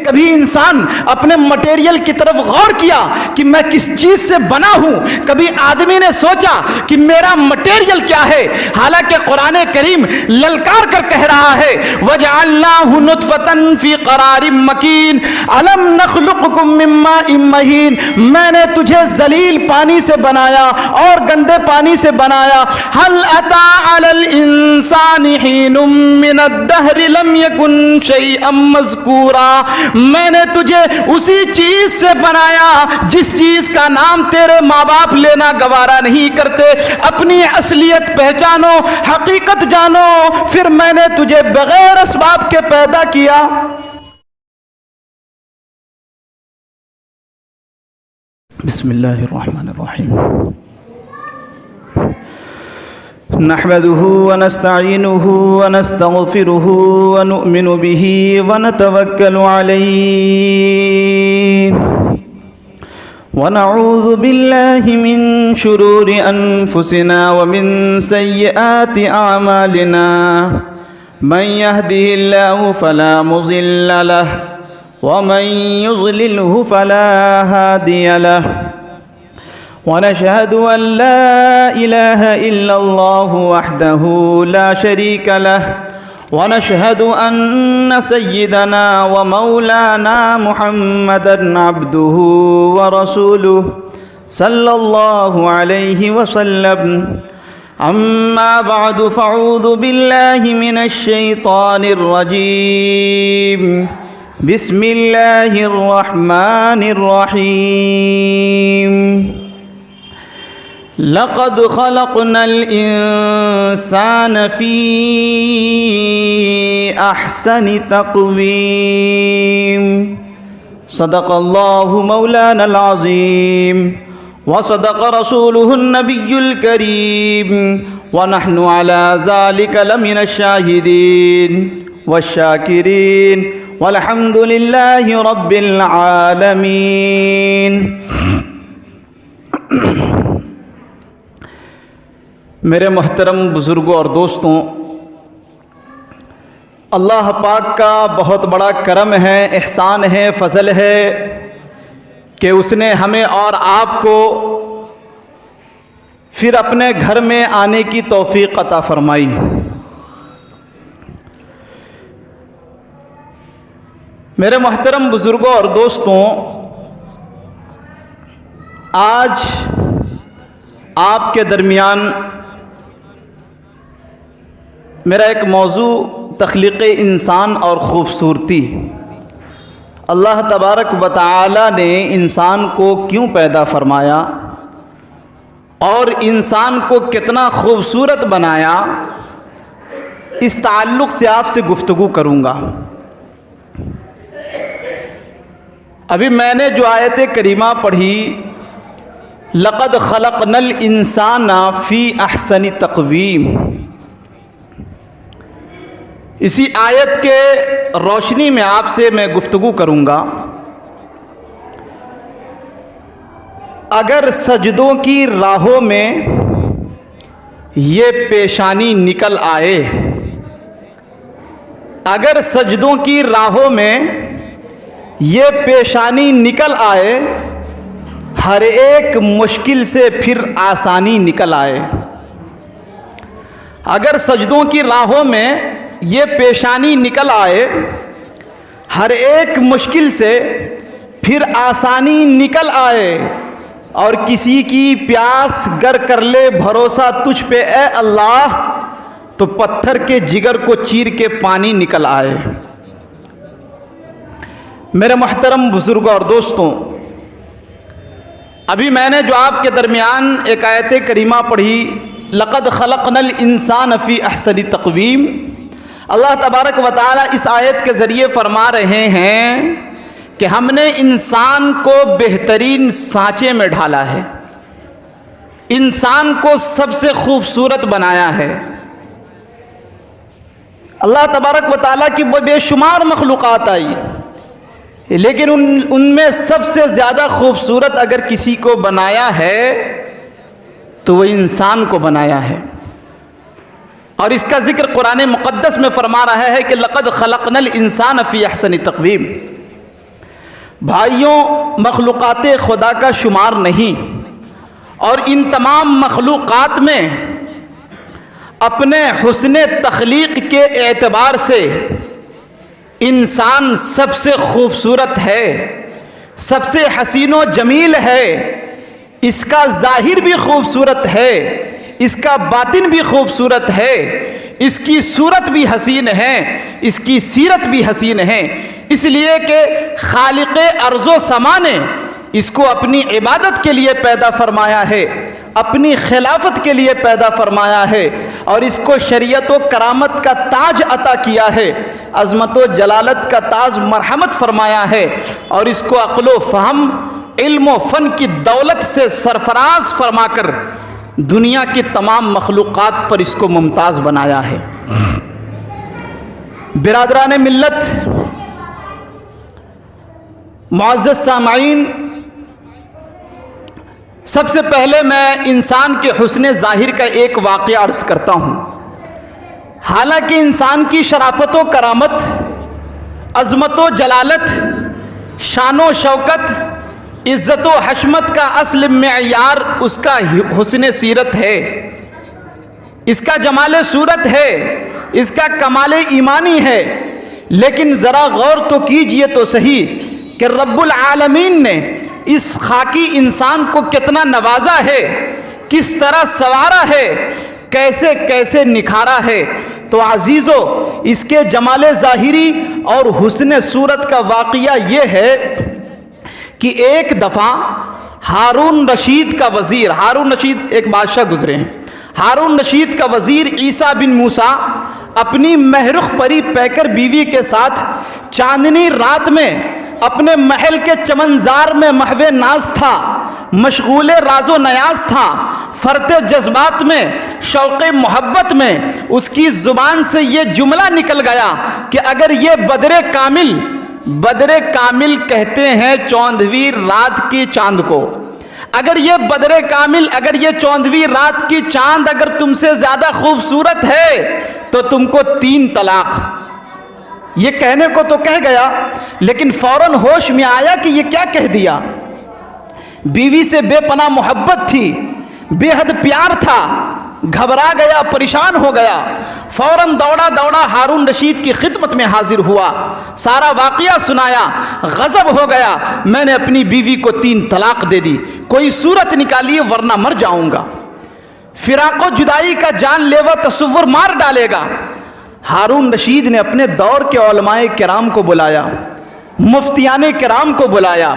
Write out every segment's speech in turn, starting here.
کبھی انسان اپنے مٹیریل کی طرف غور کیا کہ میں کس چیز سے بنا ہوں؟ کبھی آدمی نے سوچا کہ میرا مٹیریل کیا ہے؟ حالانکہ قرآن کریم للکار کر کہہ رہا ہے وَجَعَلْنَاهُ نُطْفَةً فِي قَرَارٍ مَّكِينٍ أَلَمْ نَخْلُقكُم مِّن مَّاءٍ مَّهِينٍ، میں نے تجھے ذلیل پانی سے بنایا اور گندے پانی سے بنایا. هَلْ أَتَىٰ عَلَى الْإِنسَانِ حِينٌ مِّنَ الدَّهْرِ لَمْ يَكُن شَيْئًا مَّذْكُورًا، میں نے تجھے اسی چیز سے بنایا جس چیز کا نام تیرے ماں باپ لینا گوارا نہیں کرتے. اپنی اصلیت پہچانو، حقیقت جانو، پھر میں نے تجھے بغیر اسباب کے پیدا کیا. بسم اللہ الرحمن الرحیم. نحمده ونستعینه ونستغفره ونؤمن به ونتوکل علیہ ونعوذ باللہ من شرور انفسنا ومن سیئات اعمالنا من يهده الله فلا مضل له ومن يضلله فلا هادي له ونشهد أن لا إله إلا الله وحده لا شريك له ونشهد أن سيدنا ومولانا محمدًا عبده ورسوله صلى الله عليه وسلم. أما بعد فأعوذ بالله من الشيطان الرجيم. بسم الله الرحمن الرحيم. لقد خلقنا الإنسان في أحسن تقويم. صدق الله مولانا العظيم وصدق رسوله النبي الكريم ونحن على ذلك لمن الشاهدين والشاكرين والحمد لله رب العالمين. میرے محترم بزرگوں اور دوستوں، اللہ پاک کا بہت بڑا کرم ہے، احسان ہے، فضل ہے کہ اس نے ہمیں اور آپ کو پھر اپنے گھر میں آنے کی توفیق عطا فرمائی. میرے محترم بزرگوں اور دوستوں، آج آپ کے درمیان میرا ایک موضوع تخلیق انسان اور خوبصورتی. اللہ تبارک و تعالی نے انسان کو کیوں پیدا فرمایا اور انسان کو کتنا خوبصورت بنایا، اس تعلق سے آپ سے گفتگو کروں گا. ابھی میں نے جو آیت کریمہ پڑھی لقد خلقنا الانسان فی احسن تقویم، اسی آیت کے روشنی میں آپ سے میں گفتگو کروں گا. اگر سجدوں کی راہوں میں یہ پیشانی نکل آئے، اگر سجدوں کی راہوں میں یہ پیشانی نکل آئے، ہر ایک مشکل سے پھر آسانی نکل آئے. اگر سجدوں کی راہوں میں یہ پیشانی نکل آئے، ہر ایک مشکل سے پھر آسانی نکل آئے، اور کسی کی پیاس گر کر لے بھروسہ تجھ پہ اے اللہ، تو پتھر کے جگر کو چیر کے پانی نکل آئے. میرے محترم بزرگوں اور دوستوں، ابھی میں نے جو آپ کے درمیان ایک آیت کریمہ پڑھی لقد خلقنا الانسان فی احسن تقویم، اللہ تبارک و تعالی اس آیت کے ذریعے فرما رہے ہیں کہ ہم نے انسان کو بہترین سانچے میں ڈھالا ہے، انسان کو سب سے خوبصورت بنایا ہے. اللہ تبارک و تعالیٰ کی وہ بے شمار مخلوقات آئی، لیکن ان میں سب سے زیادہ خوبصورت اگر کسی کو بنایا ہے تو وہ انسان کو بنایا ہے. اور اس کا ذکر قرآن مقدس میں فرما رہا ہے کہ لقد خلقنا الانسان فی احسن تقویم. بھائیوں، مخلوقات خدا کا شمار نہیں، اور ان تمام مخلوقات میں اپنے حسن تخلیق کے اعتبار سے انسان سب سے خوبصورت ہے، سب سے حسین و جمیل ہے۔ اس کا ظاہر بھی خوبصورت ہے، اس کا باطن بھی خوبصورت ہے، اس کی صورت بھی حسین ہے، اس کی سیرت بھی حسین ہے، اس لیے کہ خالق ارض و سما نے اس کو اپنی عبادت کے لیے پیدا فرمایا ہے، اپنی خلافت کے لیے پیدا فرمایا ہے، اور اس کو شریعت و کرامت کا تاج عطا کیا ہے، عظمت و جلالت کا تاج مرحمت فرمایا ہے، اور اس کو عقل و فہم، علم و فن کی دولت سے سرفراز فرما کر دنیا کی تمام مخلوقات پر اس کو ممتاز بنایا ہے۔ برادران ملت، معزز سامعین، سب سے پہلے میں انسان کے حسن ظاہر کا ایک واقعہ عرض کرتا ہوں۔ حالانکہ انسان کی شرافت و کرامت، عظمت و جلالت، شان و شوکت، عزت و حشمت کا اصل معیار اس کا حسن سیرت ہے، اس کا جمال صورت ہے، اس کا کمال ایمانی ہے، لیکن ذرا غور تو کیجئے تو صحیح کہ رب العالمین نے اس خاکی انسان کو کتنا نوازا ہے، کس طرح سنوارا ہے، کیسے کیسے نکھارا ہے۔ تو عزیزو، اس کے جمال ظاہری اور حسن صورت کا واقعہ یہ ہے کہ ایک دفعہ ہارون رشید کا وزیر، ہارون رشید ایک بادشاہ گزرے ہیں، ہارون رشید کا وزیر عیسیٰ بن موسیٰ اپنی مہرخ پری پیکر بیوی کے ساتھ چاندنی رات میں اپنے محل کے چمنزار میں محو ناز تھا، مشغول راز و نیاز تھا، فرط جذبات میں، شوق محبت میں اس کی زبان سے یہ جملہ نکل گیا کہ اگر یہ بدر کامل کہتے ہیں 14ویں رات کی چاند کو، اگر یہ بدر کامل، اگر یہ 14ویں رات کی چاند اگر تم سے زیادہ خوبصورت ہے تو تم کو 3 طلاق۔ یہ کہنے کو تو کہہ گیا، لیکن فوراً ہوش میں آیا کہ یہ کیا کہہ دیا۔ بیوی سے بے پناہ محبت تھی، بے حد پیار تھا، گھبرا گیا، پریشان ہو گیا، فوراً دوڑا ہارون رشید کی خدمت میں حاضر ہوا، سارا واقعہ سنایا، غضب ہو گیا، میں نے اپنی بیوی کو 3 طلاق دے دی، کوئی صورت نکالیے ورنہ مر جاؤں گا، فراق و جدائی کا جان لیوا تصور مار ڈالے گا۔ ہارون رشید نے اپنے دور کے علماء کرام کو بلایا، مفتیان کرام کو بلایا،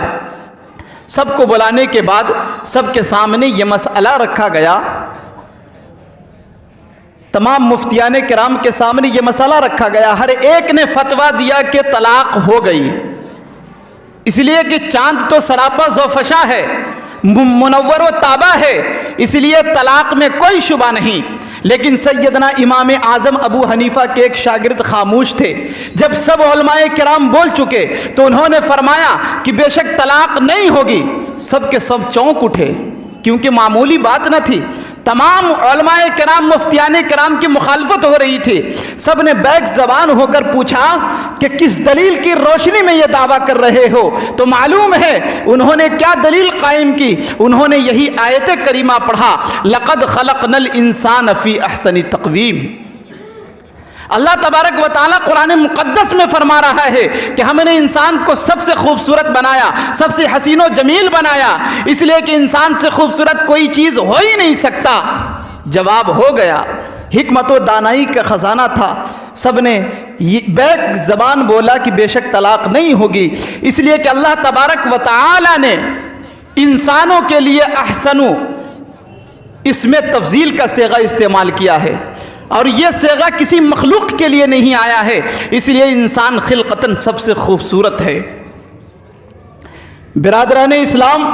سب کو بلانے کے بعد سب کے سامنے یہ مسئلہ رکھا گیا، تمام مفتیان کرام کے سامنے یہ مسئلہ رکھا گیا، ہر ایک نے فتویٰ دیا کہ طلاق ہو گئی، اس لیے کہ چاند تو سراپا زوفشاں ہے، منور و تابہ ہے، اس لیے طلاق میں کوئی شبہ نہیں۔ لیکن سیدنا امام اعظم ابو حنیفہ کے ایک شاگرد خاموش تھے، جب سب علماء کرام بول چکے تو انہوں نے فرمایا کہ بے شک طلاق نہیں ہوگی۔ سب کے سب چونک اٹھے، کیونکہ معمولی بات نہ تھی، تمام علماء کرام، مفتیان کرام کی مخالفت ہو رہی تھی، سب نے بیک زبان ہو کر پوچھا کہ کس دلیل کی روشنی میں یہ دعویٰ کر رہے ہو؟ تو معلوم ہے انہوں نے کیا دلیل قائم کی، انہوں نے یہی آیت کریمہ پڑھا، لَقَدْ خَلَقْنَا الْإِنسَانَ فِي أَحْسَنِ تَقْوِيمٍ۔ اللہ تبارک و تعالیٰ قرآن مقدس میں فرما رہا ہے کہ ہم نے انسان کو سب سے خوبصورت بنایا، سب سے حسین و جمیل بنایا، اس لیے کہ انسان سے خوبصورت کوئی چیز ہو ہی نہیں سکتا۔ جواب ہو گیا، حکمت و دانائی کا خزانہ تھا، سب نے بیک زبان بولا کہ بے شک طلاق نہیں ہوگی، اس لیے کہ اللہ تبارک و تعالیٰ نے انسانوں کے لیے احسنو اس میں تفضیل کا صیغہ استعمال کیا ہے، اور یہ صیغہ کسی مخلوق کے لیے نہیں آیا ہے، اس لیے انسان خلقتاً سب سے خوبصورت ہے۔ برادران اسلام،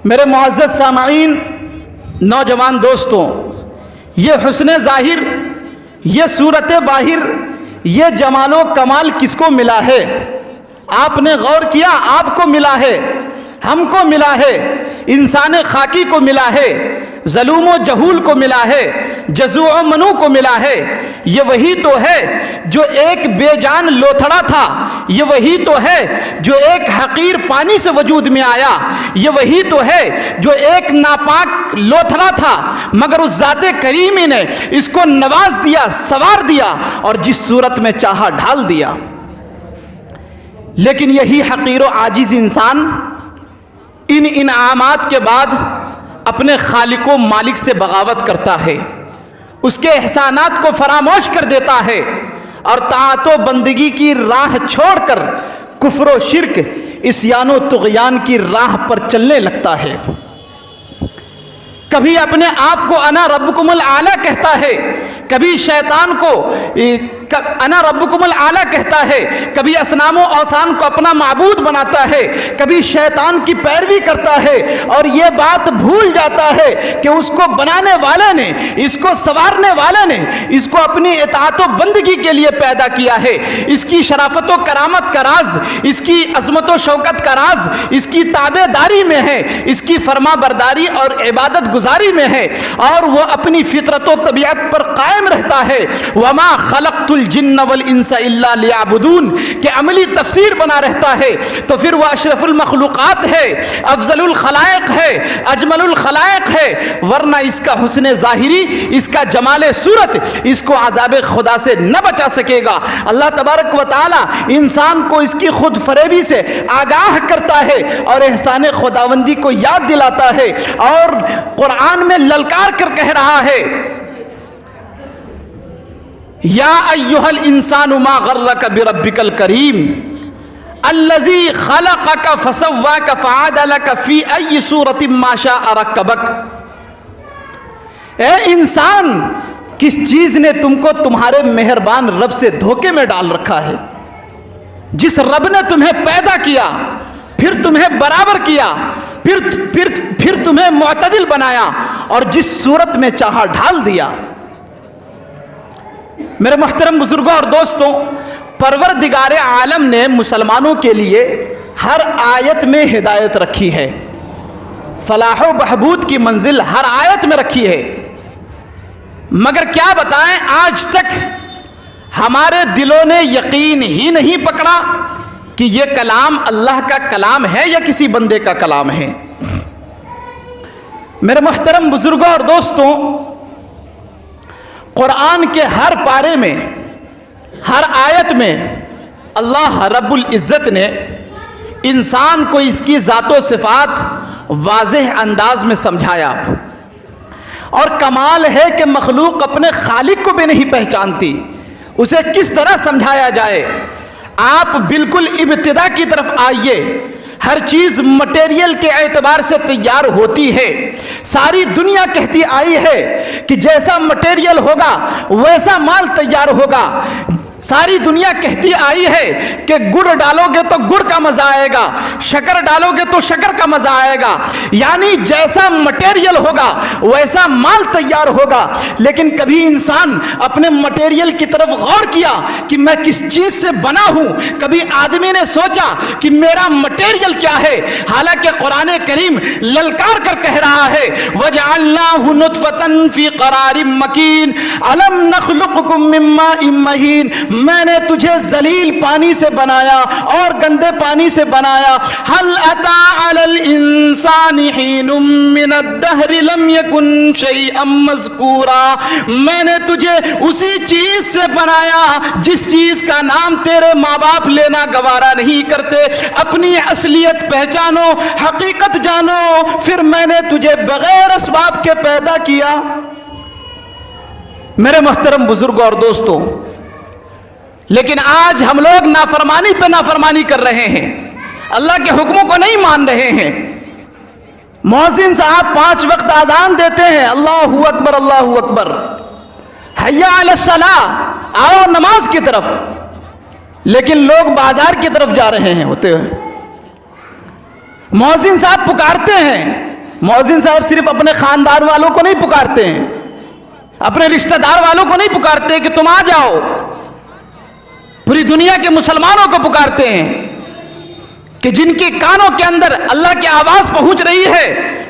میرے معزز سامعین، نوجوان دوستوں، یہ حسن ظاہر، یہ صورت باہر، یہ جمال و کمال کس کو ملا ہے؟ آپ نے غور کیا؟ آپ کو ملا ہے، ہم کو ملا ہے، انسان خاکی کو ملا ہے، ظلوم و جہول کو ملا ہے، جزوع و منو کو ملا ہے، یہ وہی تو ہے جو ایک بے جان لوتھڑا تھا، یہ وہی تو ہے جو ایک حقیر پانی سے وجود میں آیا، یہ وہی تو ہے جو ایک ناپاک لوتھڑا تھا مگر اس ذات کریمی نے اس کو نواز دیا، سوار دیا اور جس صورت میں چاہا ڈھال دیا۔ لیکن یہی حقیر و عاجز انسان ان انعامات کے بعد اپنے خالق و مالک سے بغاوت کرتا ہے، اس کے احسانات کو فراموش کر دیتا ہے اور طاعت و بندگی کی راہ چھوڑ کر کفر و شرک، عصیان و طغیان کی راہ پر چلنے لگتا ہے۔ کبھی اپنے آپ کو انا ربکم الاعلی کہتا ہے، کبھی شیطان کو انا ربکم الاعلی کہتا ہے، کبھی اصنام و اوثان کو اپنا معبود بناتا ہے، کبھی شیطان کی پیروی کرتا ہے اور یہ بات بھول جاتا ہے کہ اس کو بنانے والے نے، اس کو سنوارنے والے نے اس کو اپنی اطاعت و بندگی کے لیے پیدا کیا ہے۔ اس کی شرافت و کرامت کا راز، اس کی عظمت و شوکت کا راز اس کی تابع داری میں ہے، اس کی فرما برداری اور عبادت گزاری میں ہے، اور وہ اپنی فطرت و طبیعت پر قائم رہتا ہے۔ وما خلقت الجن والانس الا لیعبدون کہ عملی تفسیر بنا رہتا ہے تو پھر وہ اشرف المخلوقات ہے، افضل الخلائق ہے، اجمل الخلائق ہے، ورنہ اس کا حسن ظاہری، اس کا جمال صورت اس کو عذاب خدا سے نہ بچا سکے گا۔ اللہ تبارک و تعالی انسان کو اس کی خود فریبی سے آگاہ کرتا ہے اور احسان خداوندی کو یاد دلاتا ہے، اور قرآن میں للکار کر کہہ رہا ہے یا ایھا الانسان ما غرک بربک الکریم الذی خلقک فسواک فعدلک فی ای صورت ما شاء رکبک۔ اے انسان، کس چیز نے تم کو تمہارے مہربان رب سے دھوکے میں ڈال رکھا ہے؟ جس رب نے تمہیں پیدا کیا، پھر تمہیں برابر کیا، پھر تمہیں معتدل بنایا اور جس صورت میں چاہا ڈھال دیا۔ میرے محترم بزرگوں اور دوستوں، پروردگار عالم نے مسلمانوں کے لیے ہر آیت میں ہدایت رکھی ہے، فلاح و بہبود کی منزل ہر آیت میں رکھی ہے، مگر کیا بتائیں آج تک ہمارے دلوں نے یقین ہی نہیں پکڑا کہ یہ کلام اللہ کا کلام ہے یا کسی بندے کا کلام ہے۔ میرے محترم بزرگوں اور دوستوں، قرآن کے ہر پارے میں، ہر آیت میں اللہ رب العزت نے انسان کو اس کی ذات و صفات واضح انداز میں سمجھایا، اور کمال ہے کہ مخلوق اپنے خالق کو بھی نہیں پہچانتی، اسے کس طرح سمجھایا جائے۔ آپ بالکل ابتدا کی طرف آئیے، ہر چیز مٹیریل کے اعتبار سے تیار ہوتی ہے، ساری دنیا کہتی آئی ہے کہ جیسا مٹیریل ہوگا ویسا مال تیار ہوگا، ساری دنیا کہتی آئی ہے کہ گڑ ڈالو گے تو گڑ کا مزہ آئے گا، شکر ڈالو گے تو شکر کا مزہ آئے گا، یعنی جیسا مٹیریل ہوگا ویسا مال تیار ہوگا۔ لیکن کبھی انسان اپنے مٹیریل کی طرف غور کیا کہ میں کس چیز سے بنا ہوں؟ کبھی آدمی نے سوچا کہ میرا مٹیریل کیا ہے؟ حالانکہ قرآن کریم للکار کر کہہ رہا ہے وَجَعَلْنَاهُ نُطْفَةً فِي قَرَارٍ مَّكِينٍ أَلَمْ نَخْلُقكُم مِّن مَّاءٍ مَّهِينٍ، میں نے تجھے ذلیل پانی سے بنایا اور گندے پانی سے بنایا۔ هَلْ أَتَىٰ عَلَى الْإِنسَانِ حِينٌ مِّنَ الدَّهْرِ لَمْ يَكُن شَيْئًا مَّذْكُورًا، میں نے تجھے اسی چیز سے بنایا جس چیز کا نام تیرے ماں باپ لینا گوارا نہیں کرتے۔ اپنی اصلیت پہچانو، حقیقت جانو، پھر میں نے تجھے بغیر اسباب کے پیدا کیا۔ میرے محترم بزرگوں اور دوستوں، لیکن آج ہم لوگ نافرمانی پہ نافرمانی کر رہے ہیں، اللہ کے حکموں کو نہیں مان رہے ہیں۔ مؤذن صاحب 5 وقت اذان دیتے ہیں، اللہ اکبر اللہ اکبر، حیا علی الصلاۃ، آؤ نماز کی طرف، لیکن لوگ بازار کی طرف جا رہے ہیں ہوتے ہوئے۔ مؤذن صاحب پکارتے ہیں، مؤذن صاحب صرف اپنے خاندان والوں کو نہیں پکارتے ہیں، اپنے رشتہ دار والوں کو نہیں پکارتے کہ تم آ جاؤ، پوری دنیا کے مسلمانوں کو پکارتے ہیں کہ جن کے کانوں کے اندر اللہ کی آواز پہنچ رہی ہے